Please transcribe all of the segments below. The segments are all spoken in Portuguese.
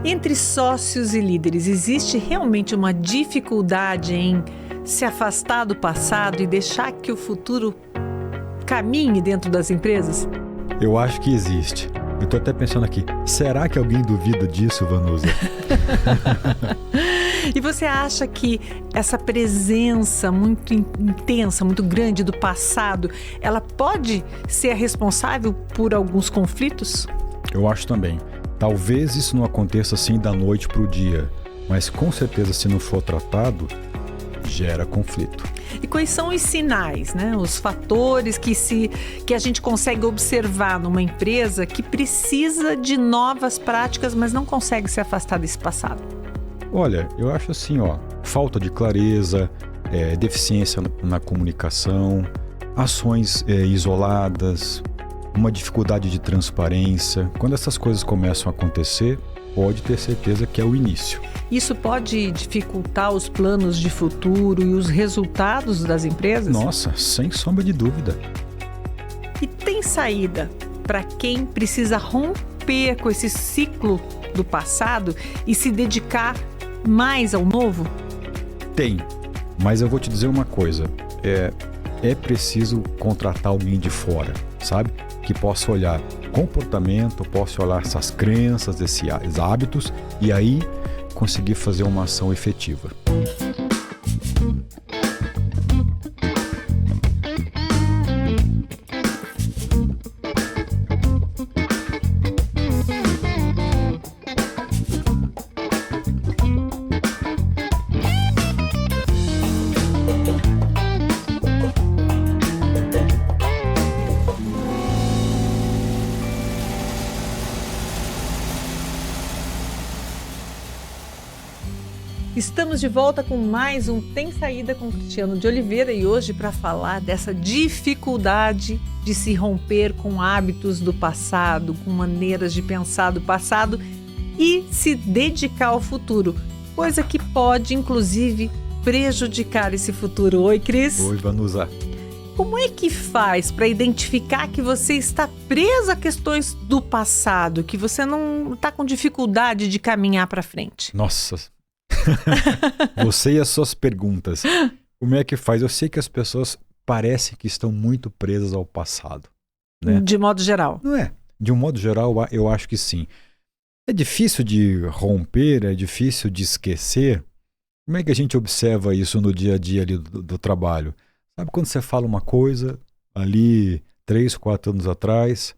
Entre sócios e líderes, existe realmente uma dificuldade em se afastar do passado e deixar que o futuro caminhe dentro das empresas? Eu acho que existe. Eu estou até pensando aqui, será que alguém duvida disso, Vanusa? E você acha que essa presença muito intensa, muito grande do passado, ela pode ser a responsável por alguns conflitos? Eu acho também. Talvez isso não aconteça assim da noite para o dia, mas com certeza se não for tratado, gera conflito. E quais são os sinais, né? Os fatores que a gente consegue observar numa empresa que precisa de novas práticas, mas não consegue se afastar desse passado? Olha, eu acho assim, falta de clareza, deficiência na comunicação, ações isoladas, uma dificuldade de transparência. Quando essas coisas começam a acontecer, pode ter certeza que é o início. Isso pode dificultar os planos de futuro e os resultados das empresas? Nossa, sem sombra de dúvida. E tem saída para quem precisa romper com esse ciclo do passado e se dedicar mais ao novo? Tem, mas eu vou te dizer uma coisa. É preciso contratar alguém de fora, sabe? Que possa olhar comportamento, possa olhar essas crenças, esses hábitos e aí conseguir fazer uma ação efetiva. Estamos de volta com mais um Tem Saída com Cristiano de Oliveira e hoje para falar dessa dificuldade de se romper com hábitos do passado, com maneiras de pensar do passado e se dedicar ao futuro, coisa que pode inclusive prejudicar esse futuro. Oi, Cris. Oi, Vanusa. Como é que faz para identificar que você está preso a questões do passado, que você não está com dificuldade de caminhar para frente? Nossa, você e as suas perguntas. Como é que faz? Eu sei que as pessoas parecem que estão muito presas ao passado, né? De modo geral. Não é? De um modo geral, eu acho que sim. É difícil de romper, é difícil de esquecer. Como é que a gente observa isso no dia a dia ali do trabalho? Sabe quando você fala uma coisa ali 3, 4 anos atrás,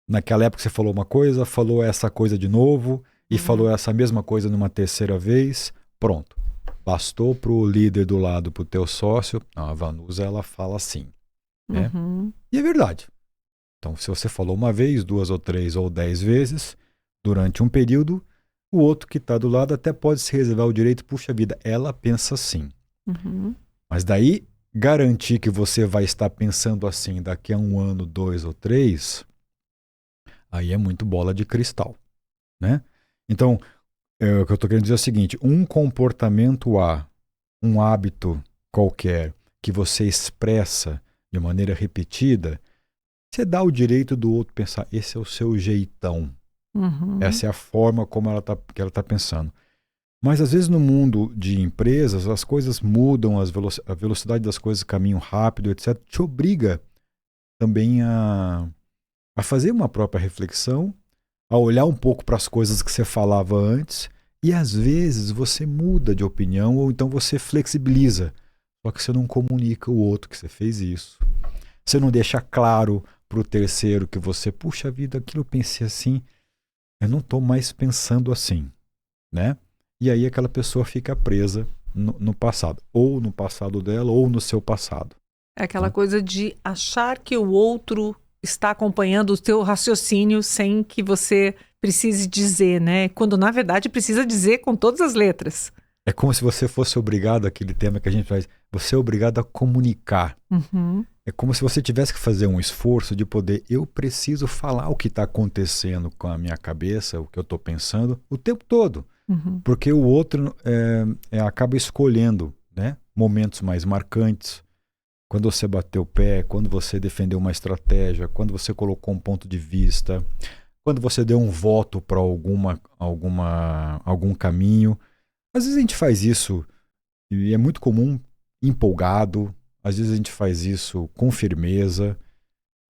naquela época você falou uma coisa, falou essa coisa de novo e falou essa mesma coisa numa terceira vez, pronto. Bastou pro líder do lado, pro teu sócio, a Vanusa, ela fala assim. Né? E é verdade. Então, se você falou uma vez, 2 ou 3 ou 10 vezes, durante um período, o outro que está do lado até pode se reservar o direito, puxa vida, ela pensa assim. Mas daí, garantir que você vai estar pensando assim daqui a 1 ano, 2 ou 3, aí é muito bola de cristal, né? Então, o que eu estou querendo dizer é o seguinte, um comportamento um hábito qualquer que você expressa de maneira repetida, você dá o direito do outro pensar, esse é o seu jeitão. Essa é a forma como que ela está pensando. Mas às vezes no mundo de empresas, as coisas mudam, a velocidade das coisas caminham rápido, etc. Te obriga também a fazer uma própria reflexão, a olhar um pouco para as coisas que você falava antes e às vezes você muda de opinião ou então você flexibiliza. Só que você não comunica o outro que você fez isso. Você não deixa claro para o terceiro que você, puxa vida, aquilo eu pensei assim, eu não estou mais pensando assim, né? E aí aquela pessoa fica presa no passado, ou no passado dela, ou no seu passado. É aquela coisa de achar que o outro está acompanhando o teu raciocínio sem que você precise dizer, né? Quando na verdade precisa dizer com todas as letras. É como se você fosse obrigado, aquele tema que a gente faz, você é obrigado a comunicar. É como se você tivesse que fazer um esforço de poder, eu preciso falar o que está acontecendo com a minha cabeça, o que eu estou pensando, o tempo todo. Porque o outro acaba escolhendo, né, momentos mais marcantes. Quando você bateu o pé, quando você defendeu uma estratégia, quando você colocou um ponto de vista, quando você deu um voto para algum caminho. Às vezes a gente faz isso, e é muito comum, empolgado. Às vezes a gente faz isso com firmeza.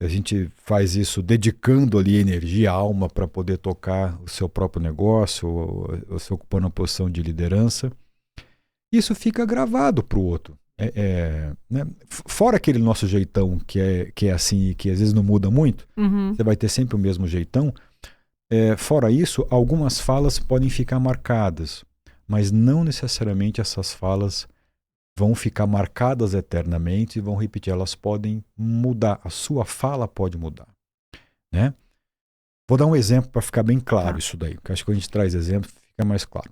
A gente faz isso dedicando ali energia, alma para poder tocar o seu próprio negócio, ou se ocupando uma posição de liderança. Isso fica gravado para o outro. Né? Fora aquele nosso jeitão que é assim e que às vezes não muda muito, você vai ter sempre o mesmo jeitão. Fora isso, algumas falas podem ficar marcadas, mas não necessariamente essas falas vão ficar marcadas eternamente e vão repetir. Elas podem mudar. A sua fala pode mudar. Né? Vou dar um exemplo para ficar bem claro isso daí, porque acho que quando a gente traz exemplo, fica mais claro.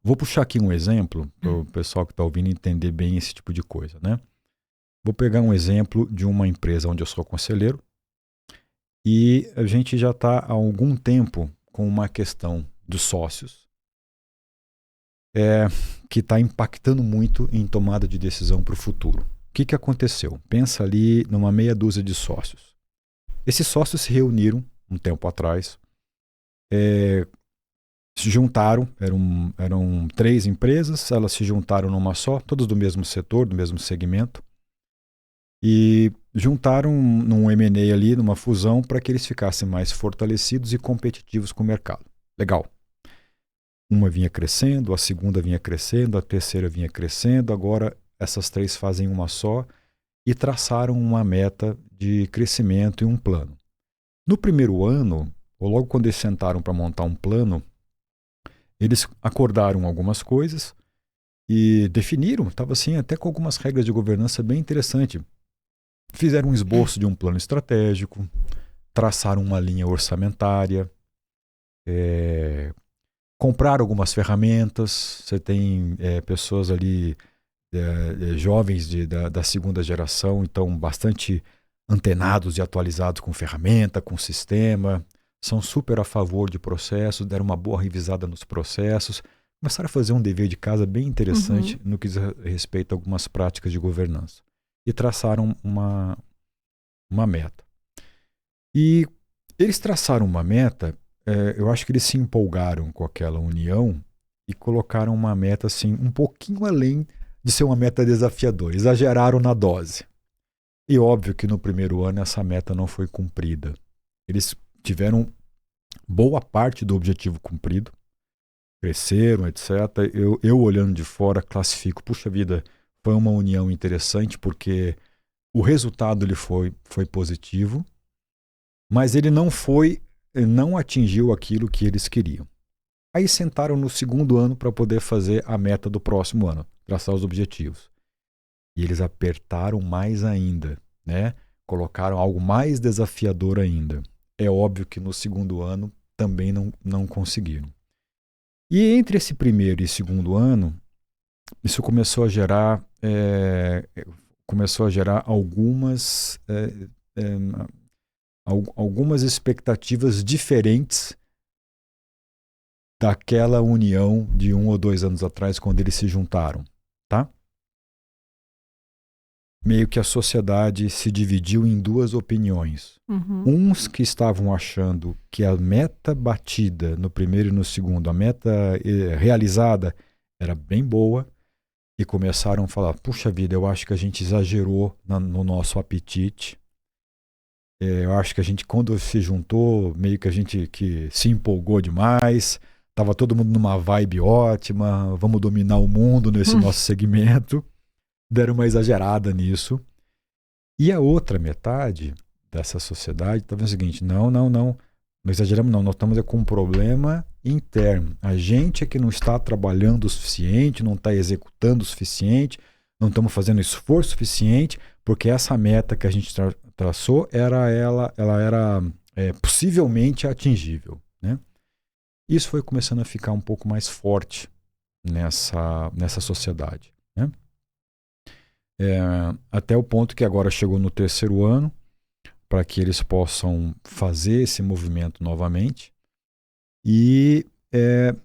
Vou puxar aqui um exemplo para o pessoal que está ouvindo entender bem esse tipo de coisa. Né? Vou pegar um exemplo de uma empresa onde eu sou conselheiro e a gente já está há algum tempo com uma questão dos sócios que está impactando muito em tomada de decisão para o futuro. O que aconteceu? Pensa ali numa meia dúzia de sócios. Esses sócios se reuniram um tempo atrás, se juntaram, eram 3 empresas, elas se juntaram numa só, todas do mesmo setor, do mesmo segmento, e juntaram num M&A ali, numa fusão, para que eles ficassem mais fortalecidos e competitivos com o mercado. Legal. Uma vinha crescendo, a segunda vinha crescendo, a terceira vinha crescendo, agora essas 3 fazem uma só e traçaram uma meta de crescimento e um plano. No primeiro ano, ou logo quando eles sentaram para montar um plano, eles acordaram algumas coisas e definiram, estava assim até com algumas regras de governança bem interessante. Fizeram um esboço de um plano estratégico, traçaram uma linha orçamentária, compraram algumas ferramentas. Você tem pessoas ali, jovens da segunda geração, então bastante antenados e atualizados com ferramenta, com sistema, são super a favor de processos, deram uma boa revisada nos processos, começaram a fazer um dever de casa bem interessante no que diz respeito a algumas práticas de governança. E traçaram uma meta. E eles traçaram uma meta, eu acho que eles se empolgaram com aquela união e colocaram uma meta assim, um pouquinho além de ser uma meta desafiadora. Exageraram na dose. E óbvio que no primeiro ano essa meta não foi cumprida. Eles tiveram boa parte do objetivo cumprido, cresceram, etc. Eu olhando de fora, classifico, puxa vida, foi uma união interessante porque o resultado ele foi positivo, mas ele não atingiu aquilo que eles queriam. Aí sentaram no segundo ano para poder fazer a meta do próximo ano, traçar os objetivos. E eles apertaram mais ainda, né? Colocaram algo mais desafiador ainda. É óbvio que no segundo ano também não conseguiram. E entre esse primeiro e segundo ano, isso começou a gerar algumas expectativas diferentes daquela união de 1 ou 2 anos atrás, quando eles se juntaram, tá? Meio que a sociedade se dividiu em 2 opiniões. Uns que estavam achando que a meta batida no primeiro e no segundo, a meta realizada, era bem boa, e começaram a falar, puxa vida, eu acho que a gente exagerou no nosso apetite. Eu acho que a gente, quando se juntou, meio que a gente que se empolgou demais, estava todo mundo numa vibe ótima, vamos dominar o mundo nesse nosso segmento. Deram uma exagerada nisso. E a outra metade dessa sociedade estava vendo o seguinte, não exageramos não, nós estamos com um problema interno. A gente é que não está trabalhando o suficiente, não está executando o suficiente, não estamos fazendo esforço suficiente, porque essa meta que a gente traçou, ela era possivelmente atingível. Né? Isso foi começando a ficar um pouco mais forte nessa sociedade. Né? Até o ponto que agora chegou no terceiro ano, para que eles possam fazer esse movimento novamente, e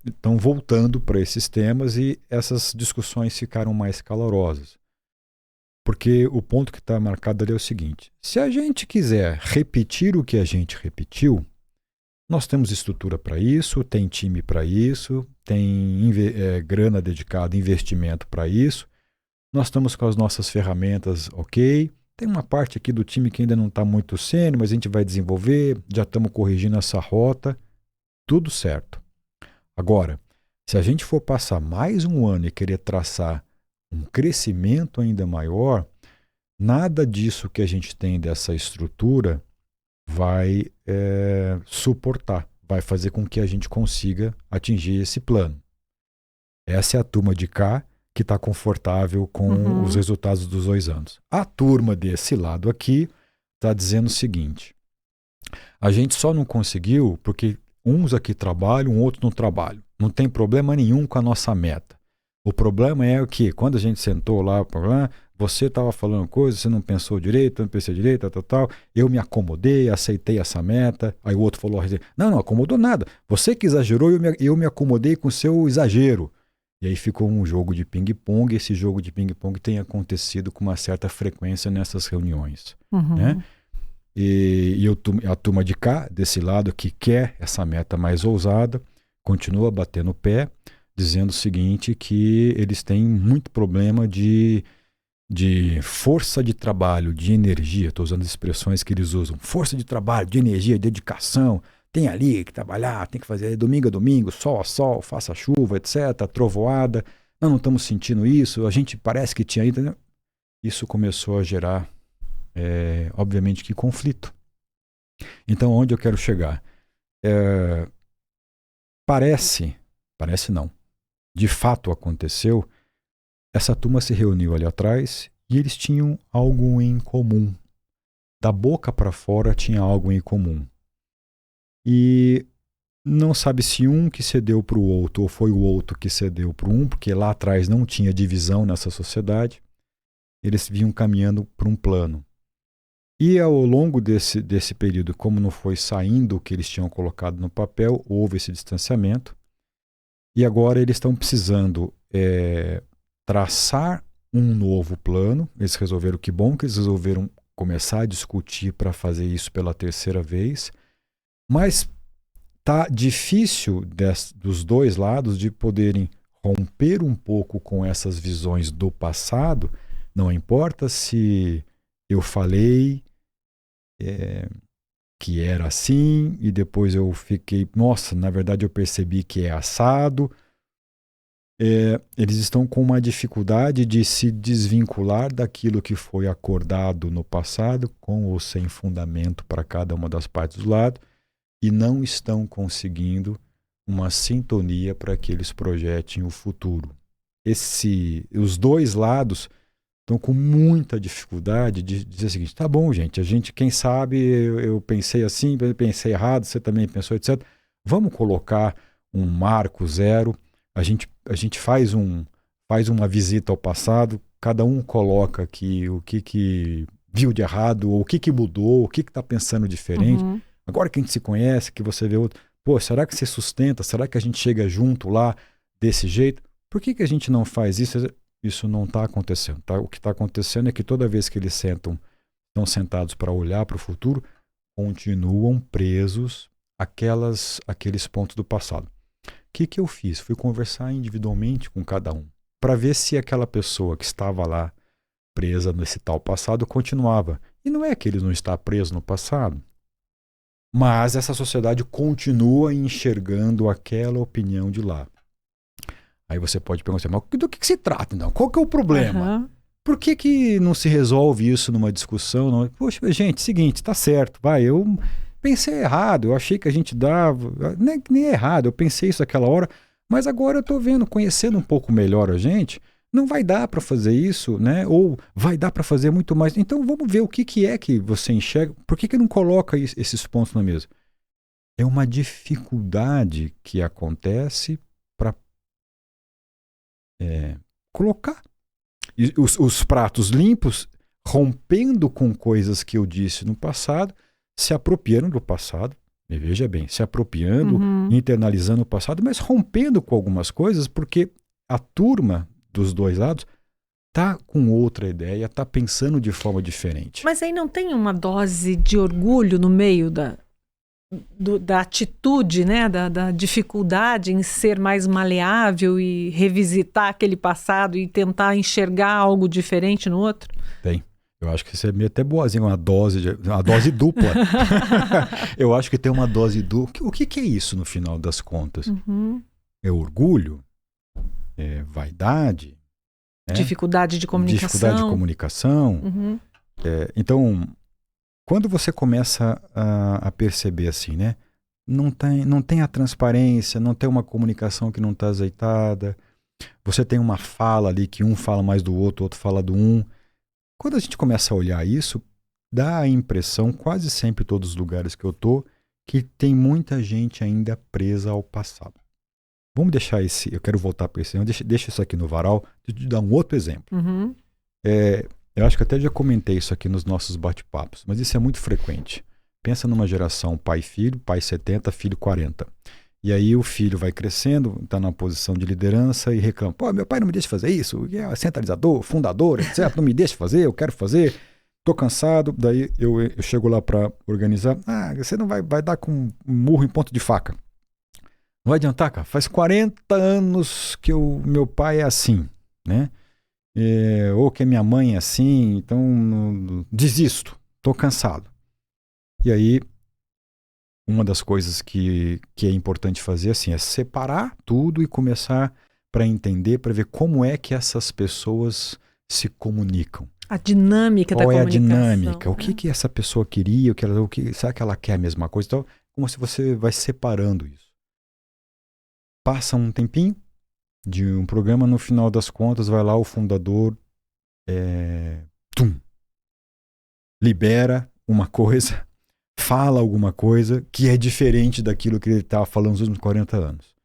estão voltando para esses temas, e essas discussões ficaram mais calorosas. Porque o ponto que está marcado ali é o seguinte: se a gente quiser repetir o que a gente repetiu, Nós temos estrutura para isso, tem time para isso, tem grana dedicada, investimento para isso. Nós estamos com as nossas ferramentas, ok. Tem uma parte aqui do time que ainda não está muito sênior, mas a gente vai desenvolver, já estamos corrigindo essa rota, tudo certo. Agora, se a gente for passar mais um ano e querer traçar um crescimento ainda maior, nada disso que a gente tem dessa estrutura vai suportar, vai fazer com que a gente consiga atingir esse plano. Essa é a turma de cá que está confortável com os resultados dos 2 anos. A turma desse lado aqui está dizendo o seguinte: a gente só não conseguiu porque uns aqui trabalham, outros não trabalham. Não tem problema nenhum com a nossa meta. O problema é que quando a gente sentou lá, você estava falando coisas, você não pensou direito, não pensei direito, tal. Eu me acomodei, aceitei essa meta. Aí o outro falou, não acomodou nada. Você que exagerou, eu me acomodei com o seu exagero. E aí ficou um jogo de ping-pong. Esse jogo de ping-pong tem acontecido com uma certa frequência nessas reuniões. Né? E a turma de cá, desse lado, que quer essa meta mais ousada, continua batendo o pé, dizendo o seguinte, que eles têm muito problema de força de trabalho, de energia. Estou usando as expressões que eles usam. Força de trabalho, de energia, dedicação. Tem ali que trabalhar, tem que fazer domingo a domingo, sol a sol, faça chuva, etc., trovoada. Não estamos sentindo isso, a gente parece que tinha ido. Isso começou a gerar, obviamente, que conflito. Então, onde eu quero chegar? Parece não. De fato aconteceu, essa turma se reuniu ali atrás e eles tinham algo em comum. Da boca para fora tinha algo em comum. E não sabe se um que cedeu para o outro ou foi o outro que cedeu para um, porque lá atrás não tinha divisão nessa sociedade. Eles vinham caminhando para um plano. E ao longo desse período, como não foi saindo o que eles tinham colocado no papel, houve esse distanciamento. E agora eles estão precisando traçar um novo plano. Eles resolveram, que bom que eles resolveram começar a discutir para fazer isso pela 3ª vez. Mas tá difícil dos 2 lados de poderem romper um pouco com essas visões do passado. Não importa se eu falei que era assim e depois eu fiquei, nossa, na verdade eu percebi que é assado. Eles estão com uma dificuldade de se desvincular daquilo que foi acordado no passado, com ou sem fundamento para cada uma das partes do lado, e não estão conseguindo uma sintonia para que eles projetem o futuro. Os 2 lados estão com muita dificuldade de dizer o seguinte: tá bom, gente, quem sabe eu pensei assim, eu pensei errado, você também pensou, etc. Vamos colocar um marco zero, a gente faz uma visita ao passado, cada um coloca aqui o que viu de errado, ou o que mudou, o que está pensando diferente. Agora que a gente se conhece, que você vê outro, será que você sustenta? Será que a gente chega junto lá desse jeito? Por que a gente não faz isso? Isso não está acontecendo. Tá? O que está acontecendo é que toda vez que eles estão sentados para olhar para o futuro, continuam presos aqueles pontos do passado. O que eu fiz? Fui conversar individualmente com cada um, para ver se aquela pessoa que estava lá presa nesse tal passado continuava. E não é que ele não está preso no passado, mas essa sociedade continua enxergando aquela opinião de lá. Aí você pode perguntar, mas do que se trata, então? Qual que é o problema? Por que não se resolve isso numa discussão? Não? Poxa, gente, seguinte, tá certo, eu pensei errado, eu achei que a gente dava, nem é errado, eu pensei isso naquela hora, mas agora eu tô vendo, conhecendo um pouco melhor a gente, não vai dar para fazer isso, né? Ou vai dar para fazer muito mais. Então vamos ver o que é que você enxerga. Por que não coloca esses pontos na mesa? É uma dificuldade que acontece para colocar os pratos limpos, rompendo com coisas que eu disse no passado, se apropriando do passado. Veja bem, se apropriando, internalizando o passado, mas rompendo com algumas coisas, porque a turma dos 2 lados tá com outra ideia, tá pensando de forma diferente. Mas aí não tem uma dose de orgulho no meio da atitude, né? Da dificuldade em ser mais maleável e revisitar aquele passado e tentar enxergar algo diferente no outro? Tem. Eu acho que isso é meio até boazinho, uma dose dupla. Eu acho que tem uma dose dupla. O que é isso no final das contas? Uhum. É orgulho? É vaidade? Dificuldade de comunicação. Dificuldade de comunicação. Uhum. Então, quando você começa a perceber assim, né? Não tem a transparência, não tem uma comunicação que não está azeitada. Você tem uma fala ali que um fala mais do outro, o outro fala do um. Quando a gente começa a olhar isso, dá a impressão, quase sempre em todos os lugares que eu tô, que tem muita gente ainda presa ao passado. Vamos deixar eu quero voltar para esse, deixa isso aqui no varal, de dar um outro exemplo. Uhum. Eu acho que até já comentei isso aqui nos nossos bate-papos, mas isso é muito frequente. Pensa numa geração pai e filho, pai 70, filho 40. E aí o filho vai crescendo, está na posição de liderança e reclama. Pô, meu pai não me deixa fazer isso, é centralizador, fundador, etc. Não me deixa fazer, eu quero fazer, tô cansado. Daí eu chego lá para organizar. Você não vai dar com um murro em ponto de faca. Não vai adiantar, cara. Faz 40 anos que meu pai é assim, né? Ou que a minha mãe é assim, então desisto, tô cansado. E aí uma das coisas que é importante fazer assim, é separar tudo e começar para entender, para ver como é que essas pessoas se comunicam. A dinâmica da comunicação. Qual é a dinâmica? O que essa pessoa queria? Será que ela quer a mesma coisa? Então, como se você vai separando isso. Passa um tempinho de um programa, no final das contas, vai lá o fundador, libera uma coisa, fala alguma coisa que é diferente daquilo que ele estava falando nos últimos 40 anos.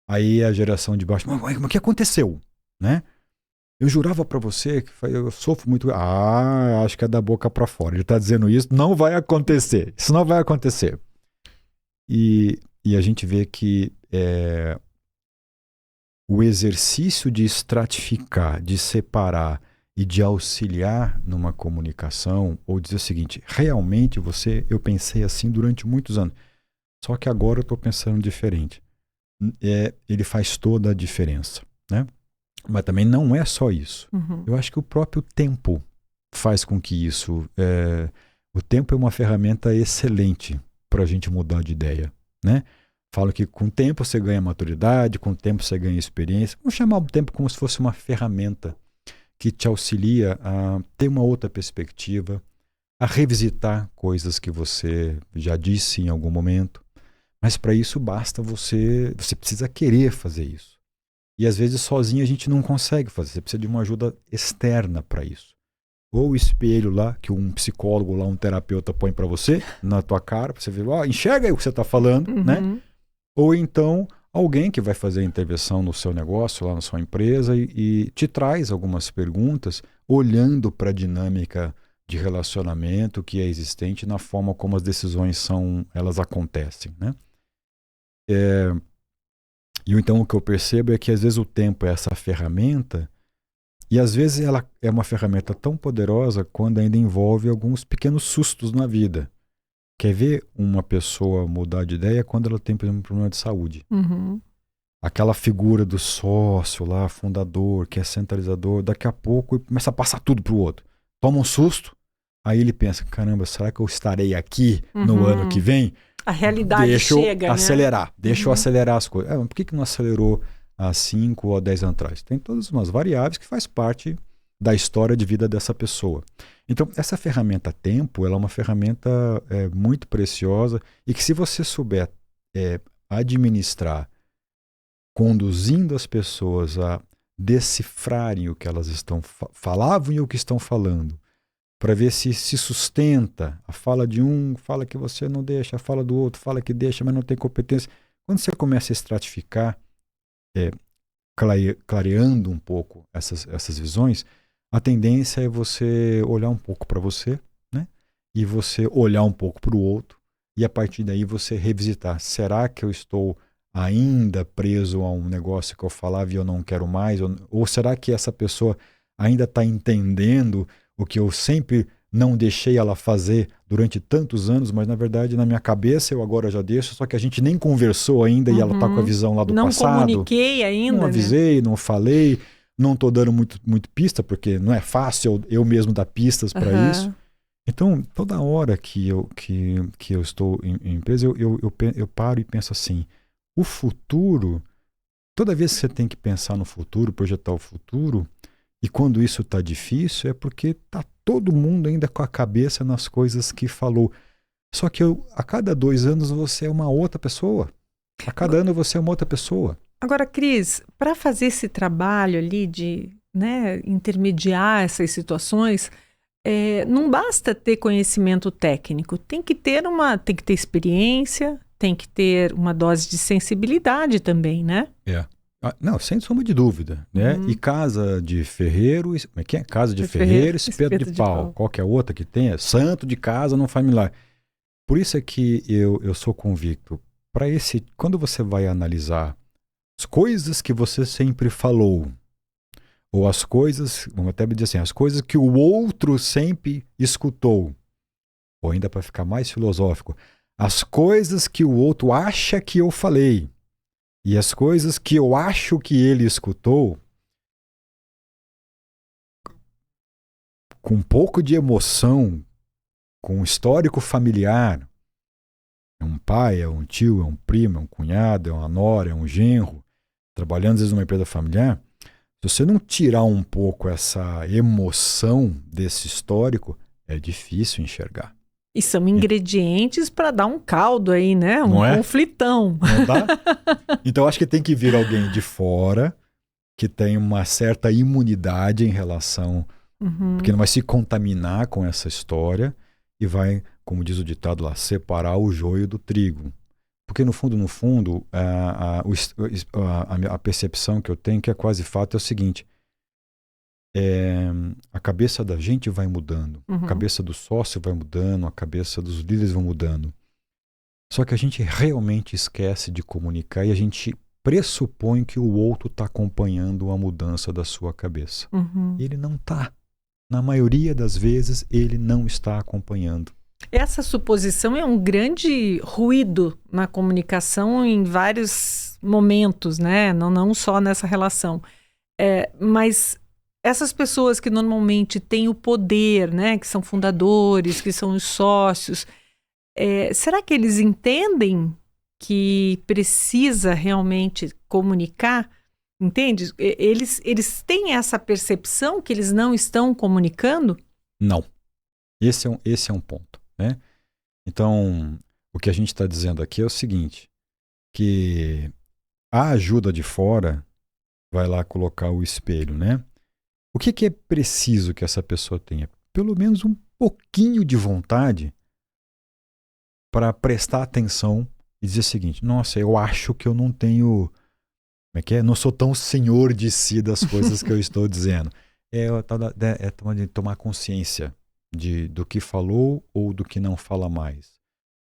Aí a geração de baixo, mas o que aconteceu? Né? Eu jurava para você que eu sofro muito. Acho que é da boca para fora. Ele está dizendo isso, não vai acontecer. Isso não vai acontecer. E a gente vê que o exercício de estratificar, de separar e de auxiliar numa comunicação, ou dizer o seguinte, realmente eu pensei assim durante muitos anos, só que agora eu estou pensando diferente. Ele faz toda a diferença, né? Mas também não é só isso. Uhum. Eu acho que o próprio tempo faz com que isso... o tempo é uma ferramenta excelente para a gente mudar de ideia, né? Falo que com o tempo você ganha maturidade, com o tempo você ganha experiência. Vamos chamar o tempo como se fosse uma ferramenta que te auxilia a ter uma outra perspectiva, a revisitar coisas que você já disse em algum momento. Mas para isso basta você precisa querer fazer isso. E às vezes sozinho a gente não consegue fazer, você precisa de uma ajuda externa para isso. Ou o espelho lá, que um psicólogo lá, um terapeuta põe para você, na tua cara, para você ver, enxerga aí o que você está falando, né? Ou então alguém que vai fazer a intervenção no seu negócio, lá na sua empresa e te traz algumas perguntas olhando para a dinâmica de relacionamento que é existente na forma como as decisões elas acontecem, né? E então o que eu percebo é que às vezes o tempo é essa ferramenta e às vezes ela é uma ferramenta tão poderosa quando ainda envolve alguns pequenos sustos na vida. Quer ver uma pessoa mudar de ideia quando ela tem, por exemplo, um problema de saúde? Uhum. Aquela figura do sócio lá, fundador, que é centralizador, daqui a pouco começa a passar tudo pro outro. Toma um susto, aí ele pensa, caramba, será que eu estarei aqui no ano que vem? A realidade chega, acelerar, né? Deixa eu acelerar as coisas. Mas por que não acelerou há 5 ou 10 anos atrás? Tem todas umas variáveis que faz parte da história de vida dessa pessoa. Então, essa ferramenta tempo, ela é uma ferramenta muito preciosa e que se você souber administrar, conduzindo as pessoas a decifrarem o que elas falavam e o que estão falando, para ver se sustenta. A fala de um fala que você não deixa, a fala do outro fala que deixa, mas não tem competência. Quando você começa a estratificar, clareando um pouco essas visões, a tendência é você olhar um pouco para você, né? E você olhar um pouco para o outro, e a partir daí você revisitar. Será que eu estou ainda preso a um negócio que eu falava e eu não quero mais? Ou será que essa pessoa ainda está entendendo o que eu sempre não deixei ela fazer durante tantos anos, mas na verdade na minha cabeça eu agora já deixo, só que a gente nem conversou ainda e ela está com a visão lá do não passado. Não comuniquei ainda, não avisei, não falei, não estou dando muito pista, porque não é fácil eu mesmo dar pistas para isso. Então, toda hora que eu estou em empresa, eu paro e penso assim, o futuro, toda vez que você tem que pensar no futuro, projetar o futuro, e quando isso está difícil, é porque está todo mundo ainda com a cabeça nas coisas que falou. Só que a cada 2 anos você é uma outra pessoa. A cada ano você é uma outra pessoa. Agora, Cris, para fazer esse trabalho ali de, né, intermediar essas situações, não basta ter conhecimento técnico, tem que ter experiência, tem que ter uma dose de sensibilidade também, né? Não, sem sombra de dúvida, né? E casa de ferreiro, quem é casa de ferreiro, espeto de pau. Qual que é a outra que tem? É santo de casa, não faz milagre. Por isso é que eu sou convicto. Quando você vai analisar as coisas que você sempre falou, ou as coisas, vamos até dizer assim, as coisas que o outro sempre escutou, ou ainda para ficar mais filosófico, as coisas que o outro acha que eu falei, e as coisas que eu acho que ele escutou, com um pouco de emoção, com um histórico familiar, é um pai, é um tio, é um primo, é um cunhado, é uma nora, é um genro, trabalhando às vezes numa empresa familiar, se você não tirar um pouco essa emoção desse histórico, é difícil enxergar. E são ingredientes para dar um caldo aí, né? Um conflitão. Não dá? Então acho que tem que vir alguém de fora que tem uma certa imunidade em relação, porque não vai se contaminar com essa história e vai, como diz o ditado lá, separar o joio do trigo. Porque no fundo, a percepção que eu tenho, que é quase fato, é o seguinte, a cabeça da gente vai mudando, a cabeça do sócio vai mudando, a cabeça dos líderes vai mudando. Só que a gente realmente esquece de comunicar e a gente pressupõe que o outro está acompanhando a mudança da sua cabeça. Ele não está. Na maioria das vezes, ele não está acompanhando. Essa suposição é um grande ruído na comunicação em vários momentos, né? Não só nessa relação. Mas essas pessoas que normalmente têm o poder, né? Que são fundadores, que são os sócios, será que eles entendem que precisa realmente comunicar? Entende? Eles têm essa percepção que eles não estão comunicando? Não. Esse é um ponto, né? Então, o que a gente está dizendo aqui é o seguinte, que a ajuda de fora vai lá colocar o espelho, né? O que é preciso que essa pessoa tenha? Pelo menos um pouquinho de vontade para prestar atenção e dizer o seguinte, nossa, eu acho que eu não tenho, não sou tão senhor de si das coisas que eu estou dizendo. É tomar consciência do que falou ou do que não fala mais,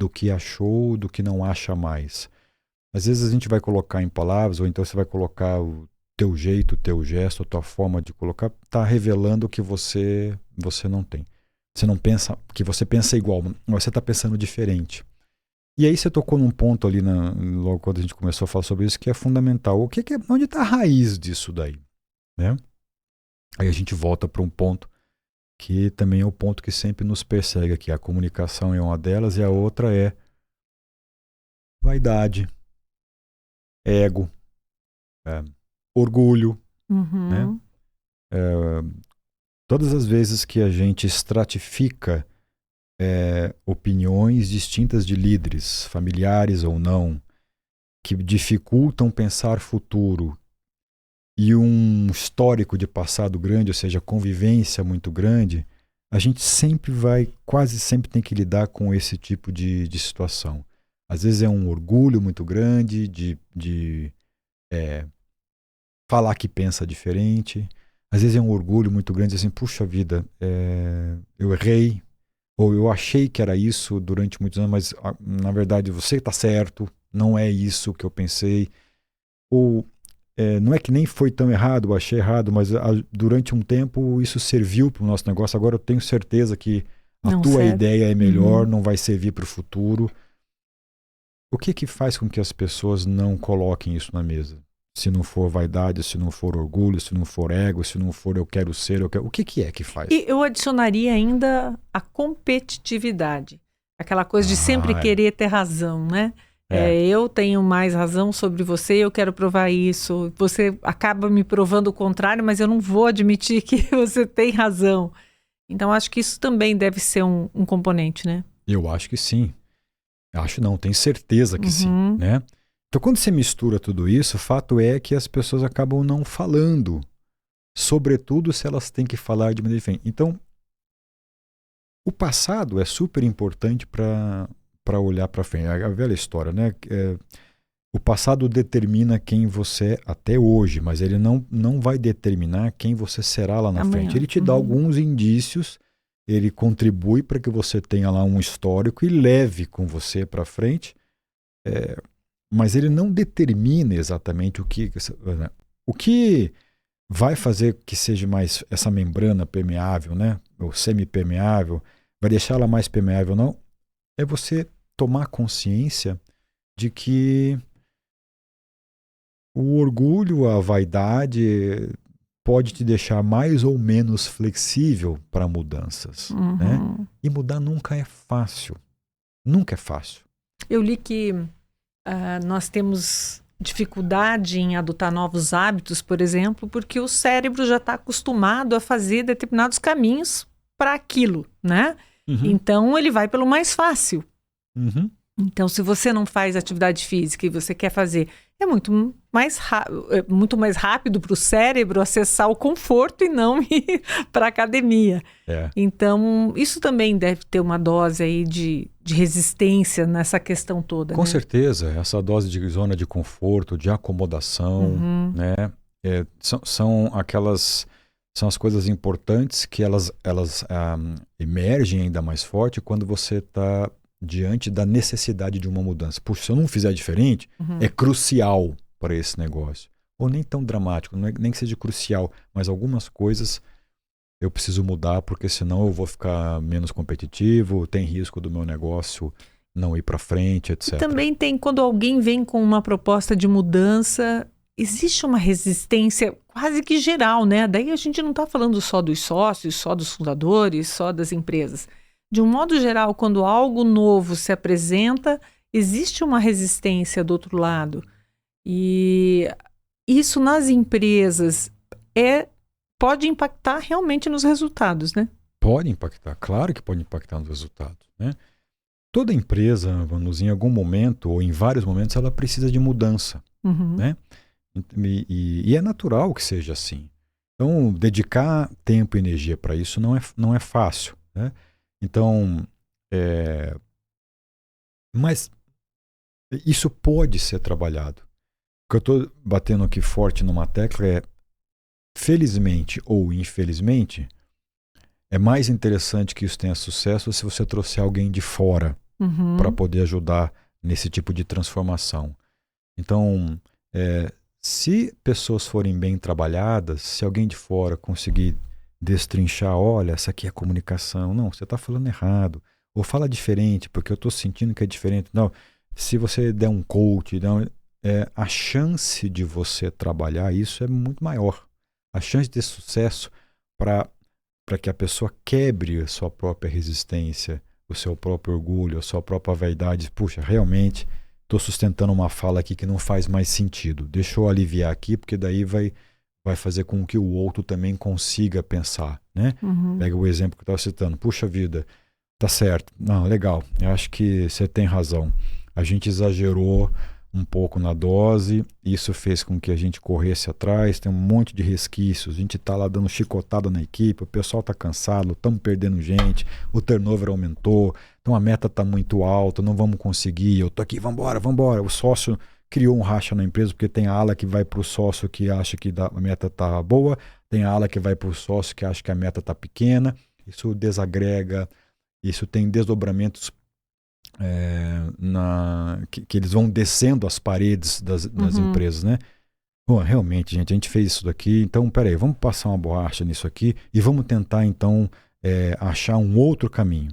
do que achou, do que não acha mais. Às vezes a gente vai colocar em palavras, ou então você vai colocar o teu jeito, o teu gesto, a tua forma de colocar, está revelando que você não tem. Você não pensa, que você pensa igual, mas você está pensando diferente. E aí você tocou num ponto ali, logo quando a gente começou a falar sobre isso, que é fundamental. Onde está a raiz disso daí? Né? Aí a gente volta para um ponto que também é o ponto que sempre nos persegue aqui. A comunicação é uma delas e a outra é vaidade, ego, orgulho. Né? Todas as vezes que a gente estratifica opiniões distintas de líderes, familiares ou não, que dificultam pensar futuro, e um histórico de passado grande, ou seja, convivência muito grande, a gente quase sempre tem que lidar com esse tipo de situação. Às vezes é um orgulho muito grande de falar que pensa diferente. Às vezes é um orgulho muito grande, assim, puxa vida, eu errei, ou eu achei que era isso durante muitos anos, mas na verdade você está certo, não é isso que eu pensei. Ou não é que nem foi tão errado, eu achei errado, mas durante um tempo isso serviu para o nosso negócio. Agora eu tenho certeza que A Não tua serve. ideia é melhor, não vai servir para o futuro. O que que faz com que as pessoas não coloquem isso na mesa? Se não for vaidade, se não for orgulho, se não for ego, se não for eu quero ser, eu quero... O que é que faz? E eu adicionaria ainda a competitividade. Aquela coisa de sempre querer ter razão, né? Eu tenho mais razão sobre você, eu quero provar isso. Você acaba me provando o contrário, mas eu não vou admitir que você tem razão. Então, acho que isso também deve ser um componente, né? Eu acho que sim. Acho não, tenho certeza que sim, Uhum. né? Então, quando você mistura tudo isso, o fato é que as pessoas acabam não falando, sobretudo se elas têm que falar de maneira diferente. Então, o passado é super importante para olhar para frente. A velha história, né? O passado determina quem você é até hoje, mas ele não vai determinar quem você será lá na Amanhã. frente. Ele te dá alguns indícios, ele contribui para que você tenha lá um histórico e leve com você para frente, mas ele não determina exatamente o que vai fazer que seja mais essa membrana permeável, né? Ou semi-permeável, vai deixar ela mais permeável ou não, é você tomar consciência de que o orgulho, a vaidade pode te deixar mais ou menos flexível para mudanças, né? E mudar nunca é fácil. Nunca é fácil. Eu li que nós temos dificuldade em adotar novos hábitos, por exemplo, porque o cérebro já está acostumado a fazer determinados caminhos para aquilo, né? Então, ele vai pelo mais fácil. Então, se você não faz atividade física e você quer fazer, é muito mais rápido para o cérebro acessar o conforto e não ir para a academia. Então, isso também deve ter uma dose aí de resistência nessa questão toda. Com né? certeza, essa dose de zona de conforto, de acomodação, né? São as coisas importantes que elas emergem ainda mais forte quando você está diante da necessidade de uma mudança. Puxa, se eu não fizer diferente, é crucial para esse negócio. Ou nem tão dramático, nem que seja crucial, mas algumas coisas eu preciso mudar porque senão eu vou ficar menos competitivo, tem risco do meu negócio não ir para frente, etc. E também tem, quando alguém vem com uma proposta de mudança, existe uma resistência quase que geral, né? Daí a gente não está falando só dos sócios, só dos fundadores, só das empresas. De um modo geral, quando algo novo se apresenta, existe uma resistência do outro lado. E isso nas empresas pode impactar realmente nos resultados, né? Pode impactar, claro que pode impactar nos resultados, né? Toda empresa, vamos em algum momento ou em vários momentos, ela precisa de mudança, né? E é natural que seja assim. Então, dedicar tempo e energia para isso não é fácil, né? Então, mas isso pode ser trabalhado. O que eu estou batendo aqui forte numa tecla é, felizmente ou infelizmente, é mais interessante que isso tenha sucesso se você trouxer alguém de fora para poder ajudar nesse tipo de transformação. Então, se pessoas forem bem trabalhadas, se alguém de fora conseguir destrinchar, olha, essa aqui é comunicação, não, você está falando errado, ou fala diferente, porque eu estou sentindo que é diferente. Não, se você der um coach, a chance de você trabalhar isso é muito maior. A chance de ter sucesso para que a pessoa quebre a sua própria resistência, o seu próprio orgulho, a sua própria vaidade. Puxa, realmente estou sustentando uma fala aqui que não faz mais sentido. Deixa eu aliviar aqui, porque daí vai fazer com que o outro também consiga pensar, né? Pega o exemplo que eu estava citando. Puxa vida, tá certo. Não, legal. Eu acho que você tem razão. A gente exagerou um pouco na dose, isso fez com que a gente corresse atrás, tem um monte de resquícios, a gente está lá dando chicotada na equipe, o pessoal está cansado, estamos perdendo gente, o turnover aumentou, então a meta está muito alta, não vamos conseguir, eu tô aqui, vambora, o sócio criou um racha na empresa, porque tem a ala que vai para o sócio que acha que a meta está boa, tem a ala que vai para o sócio que acha que a meta está pequena, isso desagrega, isso tem desdobramentos que eles vão descendo as paredes das empresas, né? Bom, realmente, gente, a gente fez isso daqui, então, peraí, vamos passar uma borracha nisso aqui e vamos tentar, então, achar um outro caminho.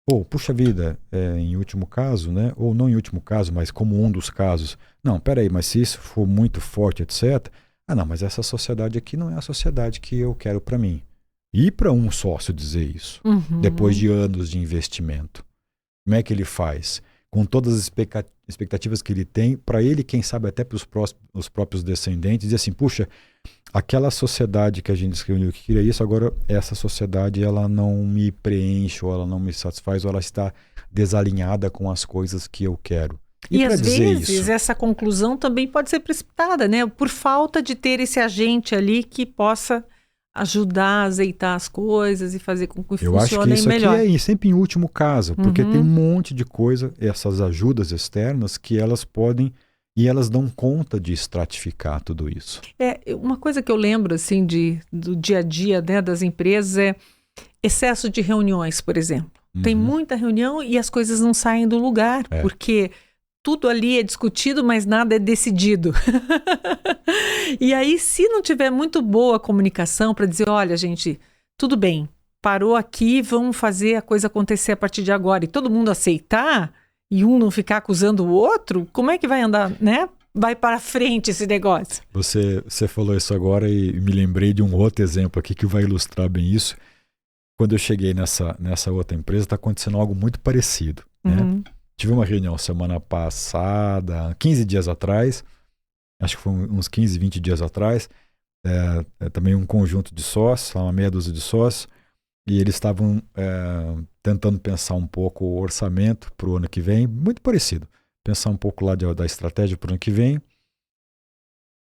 Ou, puxa vida, em último caso, né? Ou não em último caso, mas como um dos casos. Não, peraí, mas se isso for muito forte, etc. Ah, não, mas essa sociedade aqui não é a sociedade que eu quero para mim. E para um sócio dizer isso, depois de anos de investimento. Como é que ele faz? Com todas as expectativas que ele tem, para ele, quem sabe até para os próprios descendentes, dizer assim, puxa, aquela sociedade que a gente descreveu que queria isso, agora essa sociedade ela não me preenche, ou ela não me satisfaz, ou ela está desalinhada com as coisas que eu quero. E às vezes essa conclusão também pode ser precipitada, né? Por falta de ter esse agente ali que possa ajudar a azeitar as coisas e fazer com que funcionem melhor. Eu acho que isso aqui é sempre em último caso, porque tem um monte de coisa, essas ajudas externas, que elas podem e elas dão conta de estratificar tudo isso. Uma coisa que eu lembro assim do dia a dia, né, das empresas é excesso de reuniões, por exemplo. Tem muita reunião e as coisas não saem do lugar, porque tudo ali é discutido, mas nada é decidido. E aí, se não tiver muito boa comunicação para dizer, olha, gente, tudo bem, parou aqui, vamos fazer a coisa acontecer a partir de agora, e todo mundo aceitar, e um não ficar acusando o outro, como é que vai andar, né? Vai para frente esse negócio. Você falou isso agora e me lembrei de um outro exemplo aqui que vai ilustrar bem isso. Quando eu cheguei nessa outra empresa, está acontecendo algo muito parecido, né? Tive uma reunião semana passada, 15 dias atrás, acho que foi uns 15, 20 dias atrás, também um conjunto de sócios, uma meia dúzia de sócios, e eles estavam tentando pensar um pouco o orçamento para o ano que vem, muito parecido, pensar um pouco lá da estratégia para o ano que vem.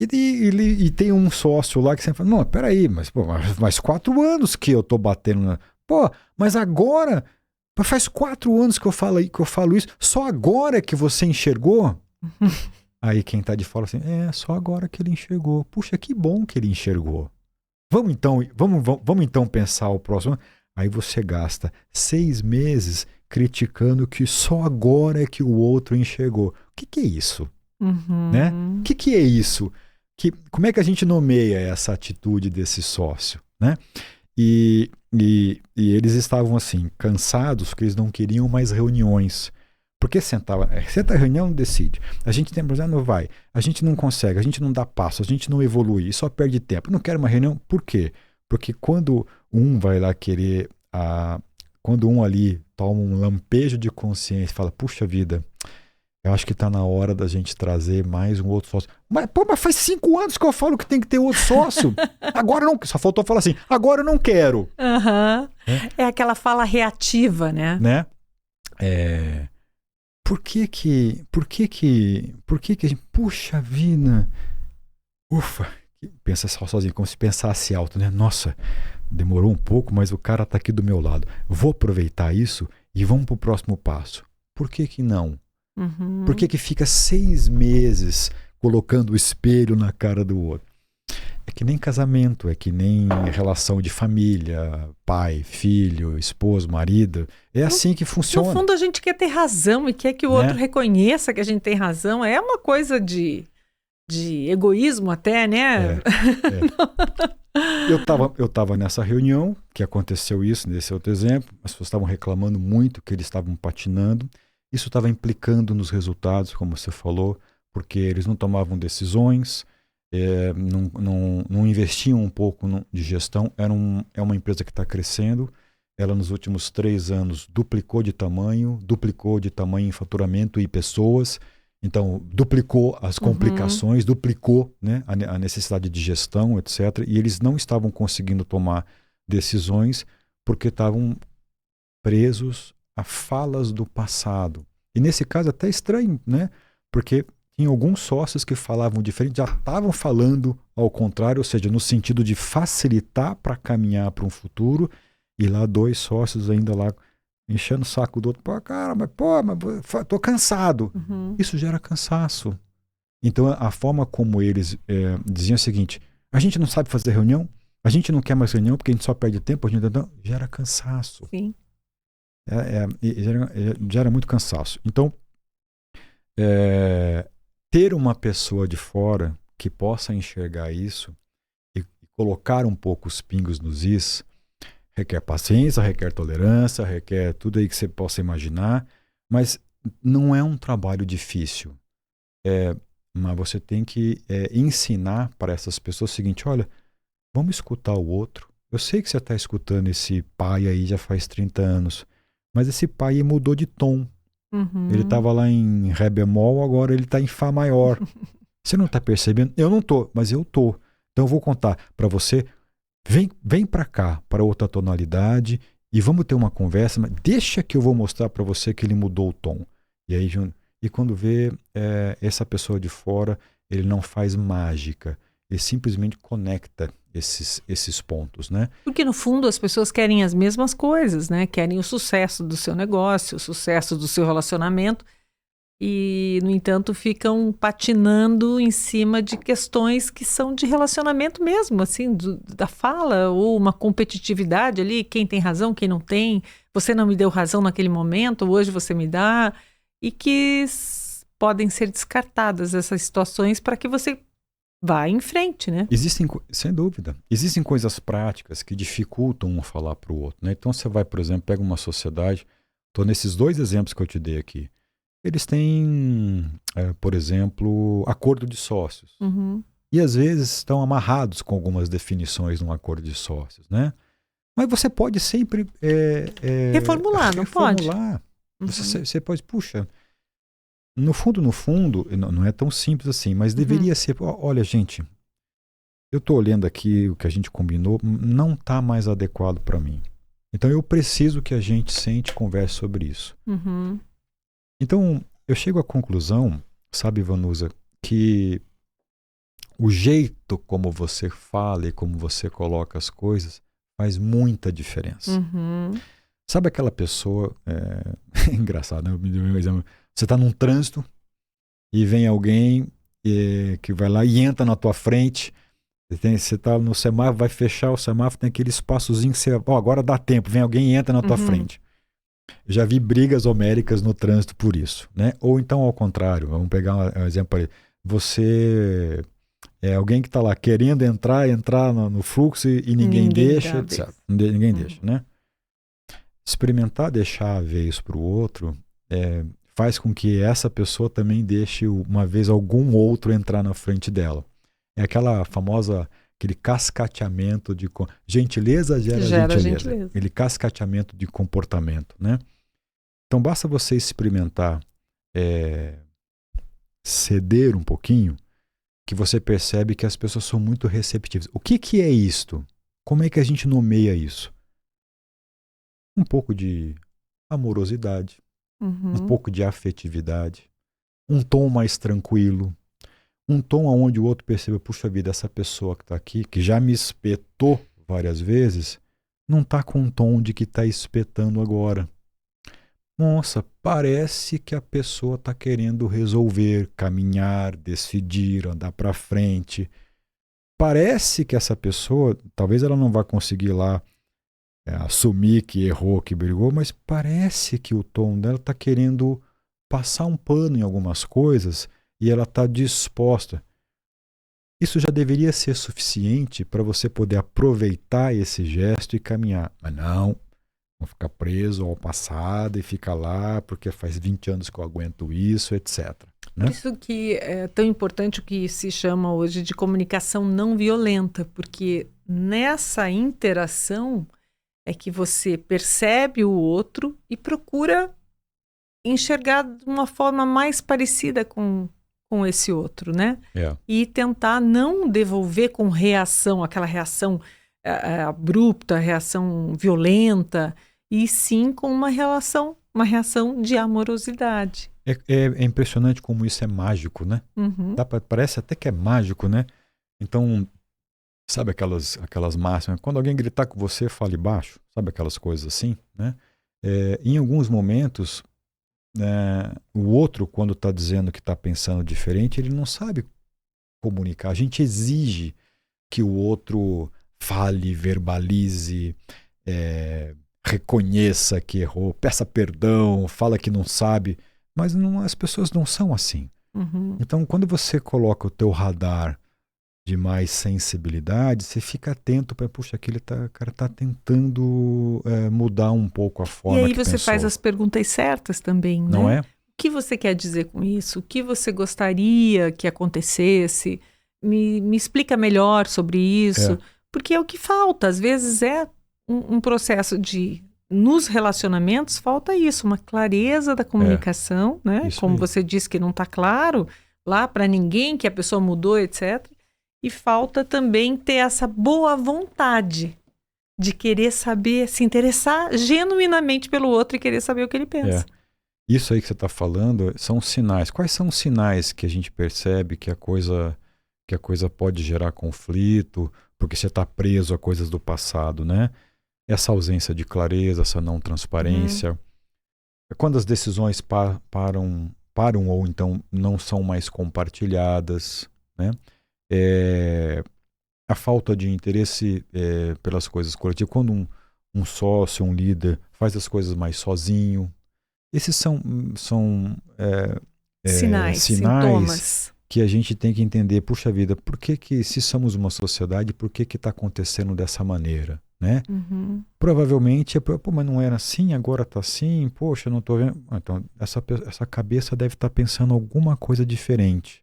E tem um sócio lá que sempre fala, não, peraí, mas 4 anos que eu tô batendo mas agora... Faz 4 anos que eu falo isso, só agora que você enxergou? Aí quem tá de fora assim, só agora que ele enxergou. Puxa, que bom que ele enxergou. Vamos então pensar o próximo. Aí você gasta 6 meses criticando que só agora é que o outro enxergou. O que é isso? Né? O que é isso? Como é que a gente nomeia essa atitude desse sócio? Né? E eles estavam assim, cansados, porque eles não queriam mais reuniões. Porque senta a reunião, não decide. A gente tem problema, não vai. A gente não consegue, a gente não dá passo, a gente não evolui, e só perde tempo. Não quero uma reunião, por quê? Porque quando um vai lá querer, quando um ali toma um lampejo de consciência e fala, puxa vida, eu acho que está na hora da gente trazer mais um outro sócio. Mas faz 5 anos que eu falo que tem que ter outro sócio. Agora não. Só faltou falar assim, agora eu não quero. É aquela fala reativa, né? Por que a gente, puxa vida, ufa, pensa só sozinho, como se pensasse alto, né? Nossa, demorou um pouco, mas o cara está aqui do meu lado. Vou aproveitar isso e vamos para o próximo passo. Por que não? Por que fica 6 meses colocando o espelho na cara do outro? É que nem casamento, é que nem relação de família, pai, filho, esposo, marido. É assim que funciona. No fundo, a gente quer ter razão e quer que o outro reconheça que a gente tem razão. É uma coisa de egoísmo até, né? Eu estava nessa reunião que aconteceu isso, nesse outro exemplo. As pessoas estavam reclamando muito que eles estavam patinando. Isso estava implicando nos resultados, como você falou, porque eles não tomavam decisões, não investiam um pouco de gestão. É uma empresa que está crescendo. Ela, nos últimos 3 anos, duplicou de tamanho em faturamento e pessoas. Então, duplicou as complicações, duplicou, né, a necessidade de gestão, etc. E eles não estavam conseguindo tomar decisões porque estavam presos a falas do passado. E nesse caso até estranho, né? Porque tinha alguns sócios que falavam diferente, já estavam falando ao contrário, ou seja, no sentido de facilitar para caminhar para um futuro, e lá 2 sócios ainda lá enchendo o saco do outro. Mas tô cansado. Isso gera cansaço. Então a forma como eles diziam é o seguinte, a gente não sabe fazer reunião, a gente não quer mais reunião porque a gente só perde tempo, a gente não, gera cansaço. Sim. Gera muito cansaço. Então, ter uma pessoa de fora que possa enxergar isso e colocar um pouco os pingos nos is, Requer paciência, requer tolerância, requer tudo aí que você possa imaginar, mas não é um trabalho difícil. Mas você tem que ensinar para essas pessoas o seguinte: olha, vamos escutar o outro. Eu sei que você está escutando esse pai aí já faz 30 anos, mas esse pai mudou de tom. Ele estava lá em Ré bemol, agora ele está em Fá maior. Você não está percebendo? Eu não estou, mas eu estou. Então eu vou contar para você. Vem para cá, para outra tonalidade, e vamos ter uma conversa, mas deixa que eu vou mostrar para você que ele mudou o tom. E aí, quando vê essa pessoa de fora, ele não faz mágica, ele simplesmente conecta esses pontos, né? Porque no fundo as pessoas querem as mesmas coisas, né? Querem o sucesso do seu negócio, o sucesso do seu relacionamento. E, no entanto, ficam patinando em cima de questões que são de relacionamento mesmo, assim, da fala, ou uma competitividade ali, quem tem razão, quem não tem, você não me deu razão naquele momento, hoje você me dá, e que podem ser descartadas essas situações para que você vá em frente, né? Sem dúvida, existem coisas práticas que dificultam um falar para o outro, né? Então você vai, por exemplo, pega uma sociedade, estou nesses 2 exemplos que eu te dei aqui. Eles têm, por exemplo, acordo de sócios. E às vezes estão amarrados com algumas definições num acordo de sócios, né? Mas você pode sempre reformular, não pode? Você pode, puxa, no fundo, não é tão simples assim, mas deveria ser, olha, gente, eu estou olhando aqui o que a gente combinou, não está mais adequado para mim. Então eu preciso que a gente sente e converse sobre isso. Então, eu chego à conclusão, sabe, Vanusa, que o jeito como você fala e como você coloca as coisas faz muita diferença. Sabe aquela pessoa, é engraçado, né? Você está num trânsito e vem alguém que vai lá e entra na tua frente, você está no semáforo, vai fechar o semáforo, tem aquele espaçozinho que você, agora dá tempo, vem alguém e entra na tua frente. Já vi brigas homéricas no trânsito por isso, né? Ou então ao contrário, vamos pegar um exemplo aí. Você é alguém que está lá querendo entrar no fluxo e ninguém deixa, etc. Ninguém deixa, né? Experimentar deixar a vez para o outro faz com que essa pessoa também deixe uma vez algum outro entrar na frente dela. É aquele cascateamento de gentileza gera gentileza. Aquele cascateamento de comportamento, né? Então basta você experimentar ceder um pouquinho, que você percebe que as pessoas são muito receptivas. O que é isto? Como é que a gente nomeia isso? Um pouco de amorosidade, um pouco de afetividade, um tom mais tranquilo, um tom onde o outro perceba, puxa vida, essa pessoa que está aqui, que já me espetou várias vezes, não está com um tom de que está espetando agora. Nossa, parece que a pessoa está querendo resolver, caminhar, decidir, andar para frente. Parece que essa pessoa, talvez ela não vá conseguir lá assumir que errou, que brigou, mas parece que o tom dela está querendo passar um pano em algumas coisas e ela está disposta. Isso já deveria ser suficiente para você poder aproveitar esse gesto e caminhar. Mas não, vou ficar preso ao passado e ficar lá porque faz 20 anos que eu aguento isso, etc. Né? Por isso que é tão importante o que se chama hoje de comunicação não violenta, porque nessa interação é que você percebe o outro e procura enxergar de uma forma mais parecida com esse outro, né? E tentar não devolver com reação, aquela reação abrupta, reação violenta, e sim com uma reação de amorosidade. É impressionante como isso é mágico, né? Parece até que é mágico, né? Então, sabe aquelas máximas? Quando alguém gritar com você, fale baixo. Sabe aquelas coisas assim, né? Em alguns momentos, o outro, quando está dizendo que está pensando diferente, ele não sabe comunicar. A gente exige que o outro fale, verbalize, reconheça que errou, peça perdão, fala que não sabe, mas as pessoas não são assim. Então, quando você coloca o teu radar de mais sensibilidade, você fica atento para, puxa, o cara tá tentando mudar um pouco a E forma aí que você faz pensou. as perguntas certas também, Não né? é? O que você quer dizer com isso? O que você gostaria que acontecesse? Me explica melhor sobre isso. É, Porque é o que falta. Às vezes é um processo de... Nos relacionamentos falta isso, uma clareza da comunicação, né? isso Como aí. você disse que não está claro lá para ninguém, que a pessoa mudou, etc. E falta também ter essa boa vontade de querer saber, se interessar genuinamente pelo outro e querer saber o que ele É. pensa. Isso aí que você está falando são sinais. Quais são os sinais que a gente percebe que a coisa pode gerar conflito, porque você está preso a coisas do passado, né? Essa ausência de clareza, essa não Uhum. transparência. Quando as decisões param ou então não são mais compartilhadas, né? É, a falta de interesse pelas coisas coletivas. Quando um sócio, um líder faz as coisas mais sozinho. Esses são Sinais, sinais sintomas. que a gente tem que entender, puxa vida, por que se somos uma sociedade, por que está acontecendo dessa maneira, né? Uhum. Provavelmente, pô, mas não era assim, agora está assim, poxa, eu não estou vendo. Então, essa cabeça deve estar pensando alguma coisa diferente.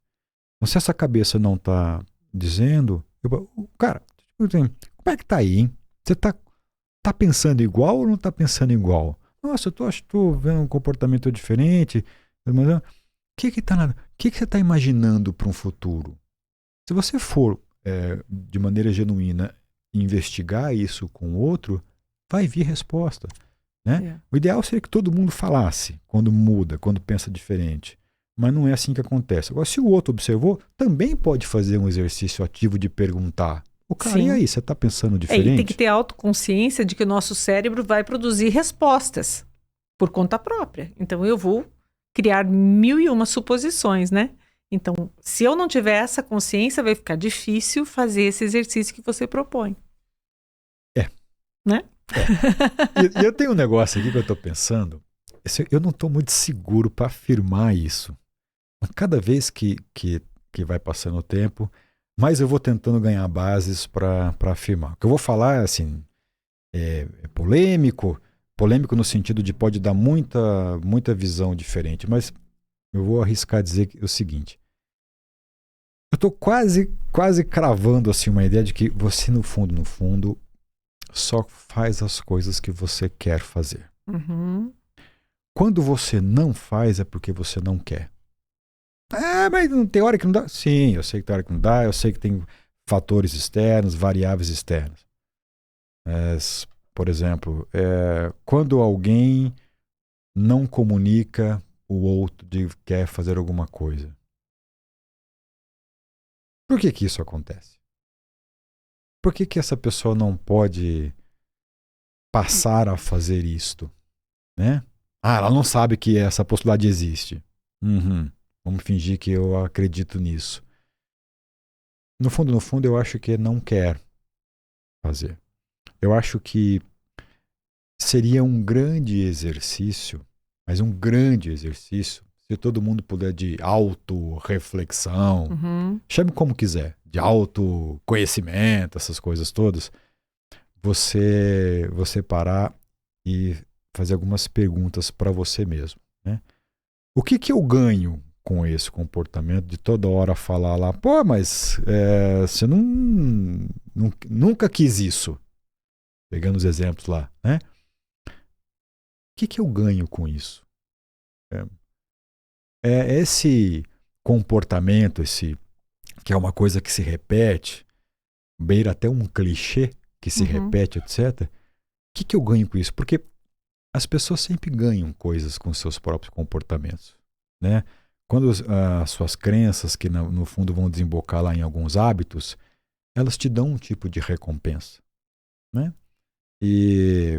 Então, se essa cabeça não está dizendo, cara, tipo assim, como é que tá aí, hein? Você tá pensando igual ou não tá pensando igual? Nossa, acho que tô vendo um comportamento diferente. Mas, que você está imaginando para um futuro? Se você for, de maneira genuína, investigar isso com o outro, vai vir resposta. Né? É. O ideal seria que todo mundo falasse quando muda, quando pensa diferente. Mas não é assim que acontece. Agora, se o outro observou, também pode fazer um exercício ativo de perguntar. O cara, e Sim. aí, você está pensando E tem que diferente? ter autoconsciência de que o nosso cérebro vai produzir respostas por conta própria. Então eu vou criar mil e uma suposições, né? Então, se eu não tiver essa consciência, vai ficar difícil fazer esse exercício que você propõe. É. Né? E eu tenho um negócio aqui que eu estou pensando. Eu não estou muito seguro para afirmar isso. Mas cada vez que vai passando o tempo, mais eu vou tentando ganhar bases para afirmar. O que eu vou falar, assim, é polêmico. Polêmico no sentido de pode dar muita visão diferente. Mas eu vou arriscar dizer o seguinte. Eu estou quase cravando assim, uma ideia de que você, no fundo, só faz as coisas que você quer fazer. Uhum. Quando você não faz, é porque você não quer. Ah, mas não tem hora que não dá? Sim, eu sei que tem hora que não dá, eu sei que tem fatores externos, variáveis externas. Mas, por exemplo, quando alguém não comunica o outro de que quer fazer alguma coisa. Por que isso acontece? Por que essa pessoa não pode passar a fazer isto? Né? Ah, ela não sabe que essa possibilidade existe. Uhum. Vamos fingir que eu acredito nisso. No fundo, eu acho que não quer fazer. Eu acho que seria um grande exercício, mas um grande exercício, se todo mundo puder de autorreflexão, Uhum. chame como quiser, de autoconhecimento, essas coisas todas, você parar e fazer algumas perguntas para você mesmo. Né? O que eu ganho com esse comportamento de toda hora falar lá, pô, mas você nunca quis isso. Pegando os exemplos lá, né? O que eu ganho com isso? Esse comportamento, que é uma coisa que se repete, beira até um clichê que se Uhum. repete, etc. O que eu ganho com isso? Porque as pessoas sempre ganham coisas com seus próprios comportamentos, né? Quando as suas crenças, que no fundo vão desembocar lá em alguns hábitos, elas te dão um tipo de recompensa, né? E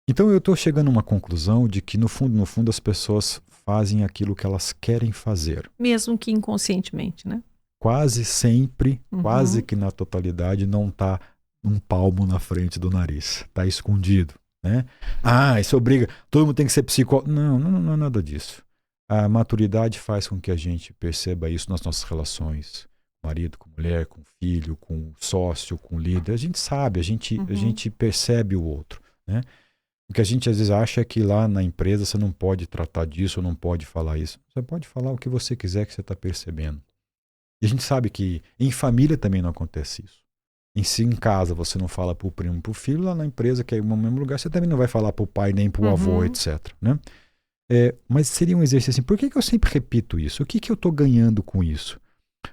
então eu estou chegando a uma conclusão de que no fundo as pessoas fazem aquilo que elas querem fazer. Mesmo que inconscientemente, né? Quase sempre, quase Uhum. que na totalidade, não está um palmo na frente do nariz. Está escondido. Né? Ah, isso obriga. Todo mundo tem que ser psicólogo. Não é nada disso. A maturidade faz com que a gente perceba isso nas nossas relações. Marido com mulher, com filho, com sócio, com líder. A gente sabe, a gente percebe o outro, né? O que a gente às vezes acha é que lá na empresa você não pode tratar disso, não pode falar isso. Você pode falar o que você quiser que você está percebendo. E a gente sabe que em família também não acontece isso. Se em casa você não fala para o primo, para o filho, lá na empresa, que é no mesmo lugar, você também não vai falar para o pai nem para o avô, etc. Né? Mas seria um exercício assim, por que eu sempre repito isso? O que eu estou ganhando com isso?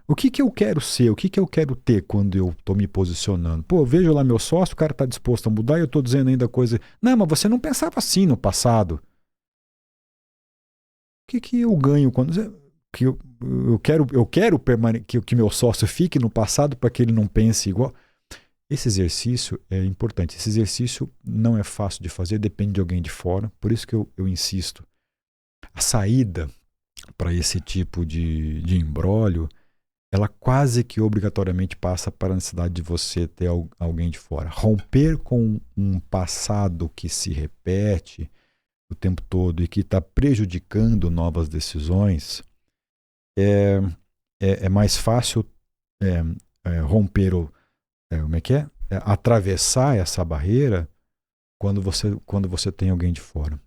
O que eu quero ser? O que eu quero ter quando eu estou me posicionando? Pô, eu vejo lá meu sócio, o cara está disposto a mudar e eu estou dizendo ainda coisa... Não, mas você não pensava assim no passado. O que eu ganho quando... Que eu quero que meu sócio fique no passado para que ele não pense igual. Esse exercício é importante. Esse exercício não é fácil de fazer, depende de alguém de fora. Por isso que eu insisto. A saída para esse tipo de imbróglio, ela quase que obrigatoriamente passa para a necessidade de você ter alguém de fora. Romper com um passado que se repete o tempo todo e que está prejudicando novas decisões, é mais fácil romper como é que é? Atravessar essa barreira quando você tem alguém de fora.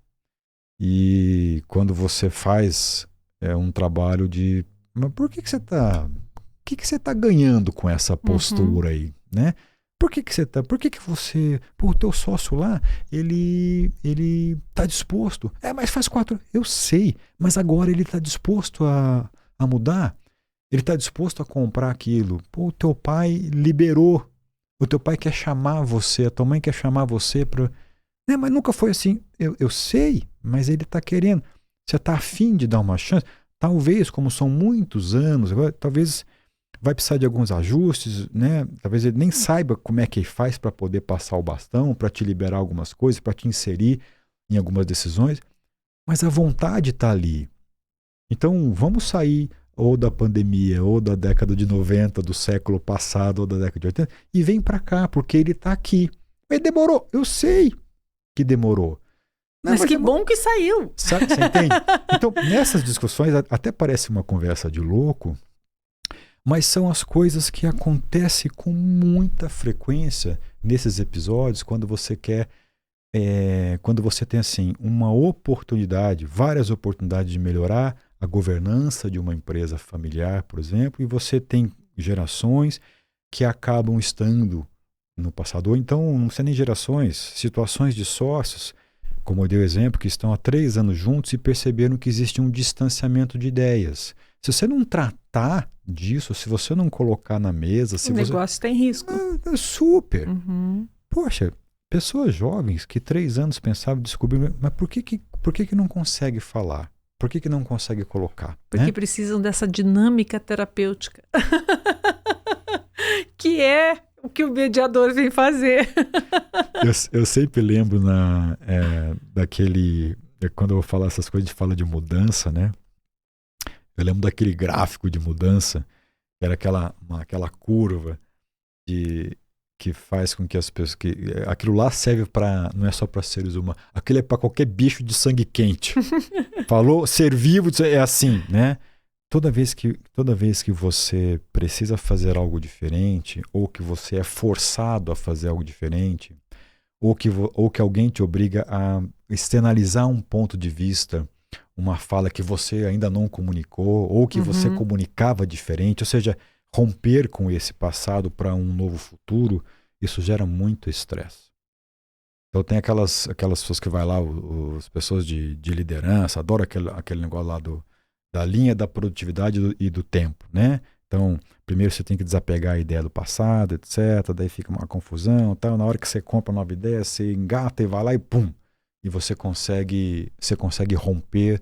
E quando você faz um trabalho de... Mas por que você está... O que você está ganhando com essa postura aí, né? Por que você está... Por que você... Pô, o teu sócio lá, ele está disposto. Mas faz 4... Eu sei, mas agora ele está disposto a mudar. Ele está disposto a comprar aquilo. Pô, o teu pai liberou. O teu pai quer chamar você, a tua mãe quer chamar você para... Mas nunca foi assim. Eu sei, mas ele está querendo. Você está afim de dar uma chance? Talvez, como são muitos anos, talvez vai precisar de alguns ajustes, né? Talvez ele nem saiba como é que ele faz para poder passar o bastão, para te liberar algumas coisas, para te inserir em algumas decisões, mas a vontade está ali. Então, vamos sair ou da pandemia, ou da década de 90, do século passado, ou da década de 80, e vem para cá, porque ele está aqui. Mas demorou, eu sei que demorou. Não, mas que bom que saiu. Você entende? Então, nessas discussões, até parece uma conversa de louco, mas são as coisas que acontecem com muita frequência nesses episódios, quando você quer, quando você tem assim uma oportunidade, várias oportunidades de melhorar a governança de uma empresa familiar, por exemplo, e você tem gerações que acabam estando no passado, ou então não sei nem gerações, situações de sócios, como eu dei o exemplo, que estão há 3 anos juntos e perceberam que existe um distanciamento de ideias. Se você não tratar disso, se você não colocar na mesa... O negócio tem risco. Super. Poxa, pessoas jovens que 3 anos pensavam, descobriram, mas por que não consegue falar? Por que não consegue colocar? Porque precisam dessa dinâmica terapêutica. Que é o que o mediador vem fazer. Eu sempre lembro daquele... Quando eu vou falar essas coisas, a gente fala de mudança, né? Eu lembro daquele gráfico de mudança, que era aquela curva que faz com que as pessoas... aquilo lá serve para... Não é só para seres humanos. Aquilo é para qualquer bicho de sangue quente. Falou, ser vivo, é assim, né? Toda vez que você precisa fazer algo diferente, ou que você é forçado a fazer algo diferente, ou que alguém te obriga a externalizar um ponto de vista, uma fala que você ainda não comunicou, ou que você comunicava diferente, ou seja, romper com esse passado para um novo futuro, isso gera muito estresse. Então tem aquelas pessoas que vai lá, as pessoas de liderança, adoram aquele negócio lá da linha da produtividade e do tempo, né? Então, primeiro você tem que desapegar a ideia do passado, etc. Daí fica uma confusão, tal. Na hora que você compra uma nova ideia, você engata e vai lá e pum! E você consegue romper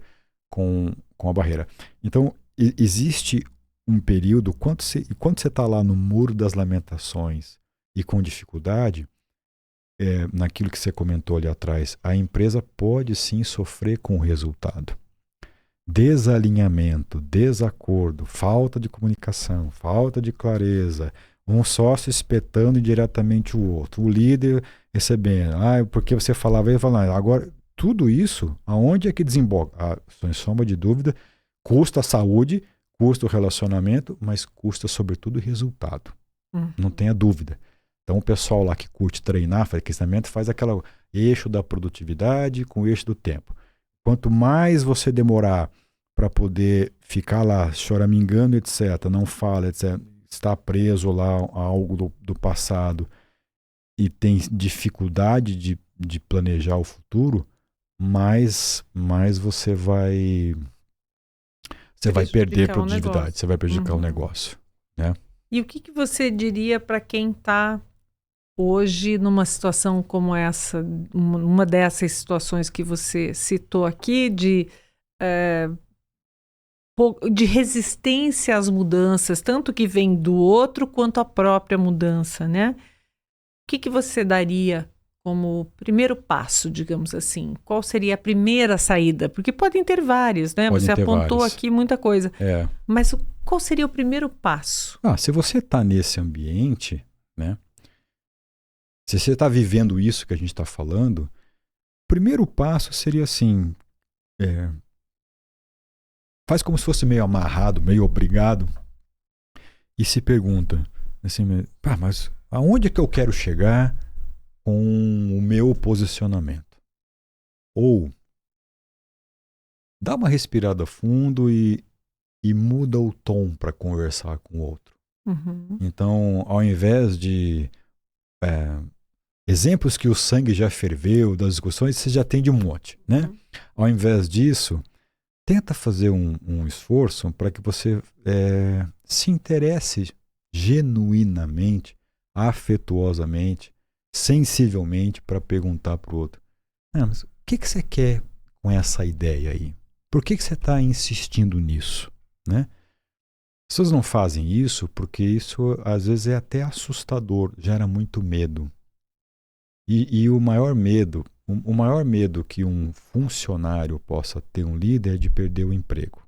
com a barreira. Então, existe um período, quando você está lá no muro das lamentações e com dificuldade, naquilo que você comentou ali atrás, a empresa pode sim sofrer com o resultado. Desalinhamento, desacordo, falta de comunicação, falta de clareza, um sócio espetando diretamente o outro, o líder recebendo, porque você falava, ele falava, agora tudo isso, aonde é que desemboca? Sem sombra de dúvida, custa a saúde, custa o relacionamento, mas custa sobretudo o resultado. Não tenha dúvida. Então o pessoal lá que curte treinar, faz aquecimento, faz aquele eixo da produtividade com o eixo do tempo. Quanto mais você demorar para poder ficar lá choramingando, etc., não fala, etc., está preso lá a algo do passado e tem dificuldade de planejar o futuro, mais você vai perder produtividade, você vai prejudicar o negócio. Né? E o que você diria para quem está hoje numa situação como essa, uma dessas situações que você citou aqui, de resistência às mudanças, tanto que vem do outro quanto a própria mudança, né? O que você daria como primeiro passo, digamos assim? Qual seria a primeira saída? Porque podem ter várias, né? Você apontou aqui muita coisa. Mas qual seria o primeiro passo? Se você está nesse ambiente, né? Se você está vivendo isso que a gente está falando, o primeiro passo seria assim, faz como se fosse meio amarrado, meio obrigado, e se pergunta assim, mas aonde é que eu quero chegar com o meu posicionamento? Ou dá uma respirada fundo e muda o tom para conversar com o outro. Então, ao invés de exemplos que o sangue já ferveu, das discussões, você já tem de um monte, né? Ao invés disso, tenta fazer um esforço para que você se interesse genuinamente, afetuosamente, sensivelmente para perguntar para o outro: mas o que você quer com essa ideia aí? Por que você está insistindo nisso? Né? As pessoas não fazem isso porque isso às vezes é até assustador, gera muito medo. E o maior medo que um funcionário possa ter, um líder, é de perder o emprego.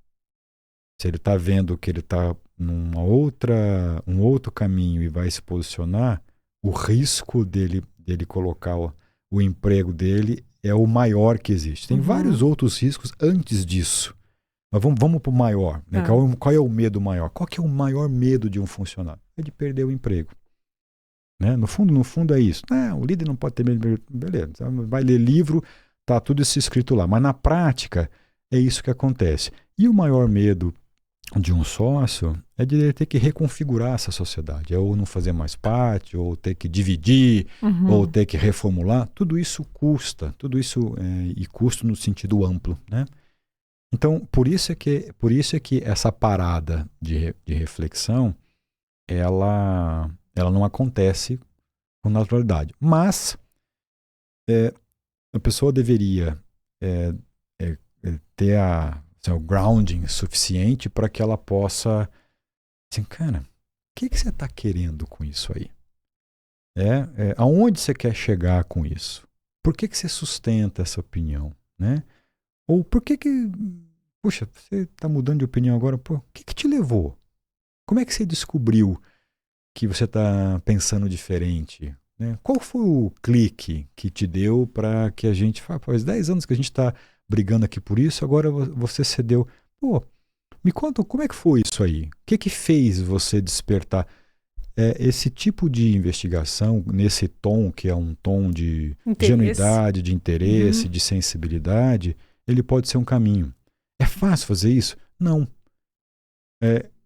Se ele está vendo que ele está num outro caminho e vai se posicionar, o risco dele colocar o emprego dele é o maior que existe. Tem vários outros riscos antes disso. Mas vamos para o maior. Né? Qual é o medo maior? Qual que é o maior medo de um funcionário? É de perder o emprego. Né? No fundo é isso. O líder não pode ter medo. Beleza, vai ler livro, tá tudo isso escrito lá. Mas na prática é isso que acontece. E o maior medo de um sócio é de ele ter que reconfigurar essa sociedade, ou não fazer mais parte, ou ter que dividir, ou ter que reformular. Tudo isso custa, e custo no sentido amplo, né? Então, por isso é que essa parada de reflexão, ela não acontece com naturalidade. Mas a pessoa deveria ter o grounding suficiente para que ela possa, assim, cara, o que você está querendo com isso aí? Aonde você quer chegar com isso? Por que você sustenta essa opinião? Né? Ou por que puxa, você está mudando de opinião agora? Pô, o que te levou? Como é que você descobriu que você está pensando diferente? Né? Qual foi o clique que te deu para que a gente, faz 10 anos que a gente está brigando aqui por isso, agora você cedeu. Pô, me conta como é que foi isso aí? O que fez você despertar? Esse tipo de investigação, nesse tom, que é um tom de genuidade, de interesse, de sensibilidade, ele pode ser um caminho. É fácil fazer isso? Não.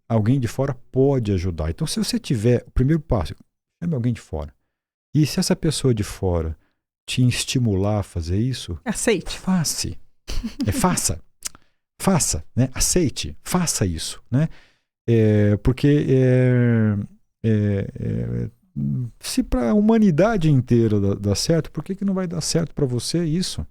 Alguém de fora pode ajudar. Então, se você tiver o primeiro passo, chame alguém de fora. E se essa pessoa de fora te estimular a fazer isso, aceite. Faça, né? Aceite, faça isso, né? Porque se para a humanidade inteira dá certo, por que não vai dar certo para você isso?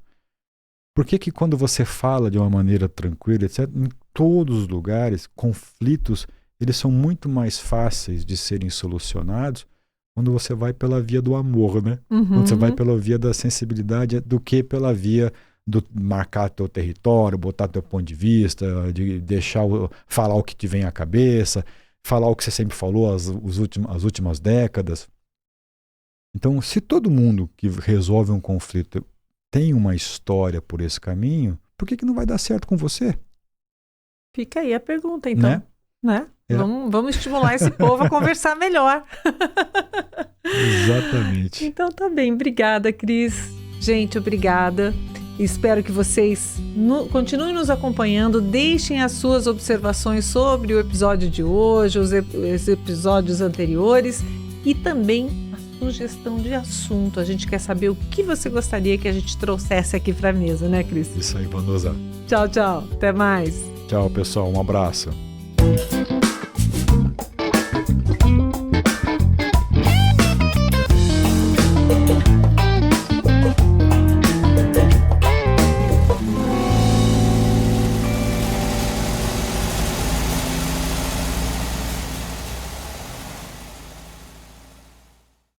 Por que quando você fala de uma maneira tranquila, etc., em todos os lugares, conflitos, eles são muito mais fáceis de serem solucionados quando você vai pela via do amor, né? Quando você vai pela via da sensibilidade, do que pela via do marcar teu território, botar teu ponto de vista, de falar o que te vem à cabeça, falar o que você sempre falou as últimas décadas. Então, se todo mundo que resolve um conflito tem uma história por esse caminho, por que não vai dar certo com você? Fica aí a pergunta, então. Né? É. Vamos estimular esse povo a conversar melhor. Exatamente. Então tá bem, obrigada, Cris. Gente, obrigada. Espero que vocês continuem nos acompanhando, deixem as suas observações sobre o episódio de hoje, os episódios anteriores e também a sugestão de assunto. A gente quer saber o que você gostaria que a gente trouxesse aqui para a mesa, né, Cris? Isso aí, Vanusa. Tchau, tchau. Até mais. Tchau, pessoal. Um abraço.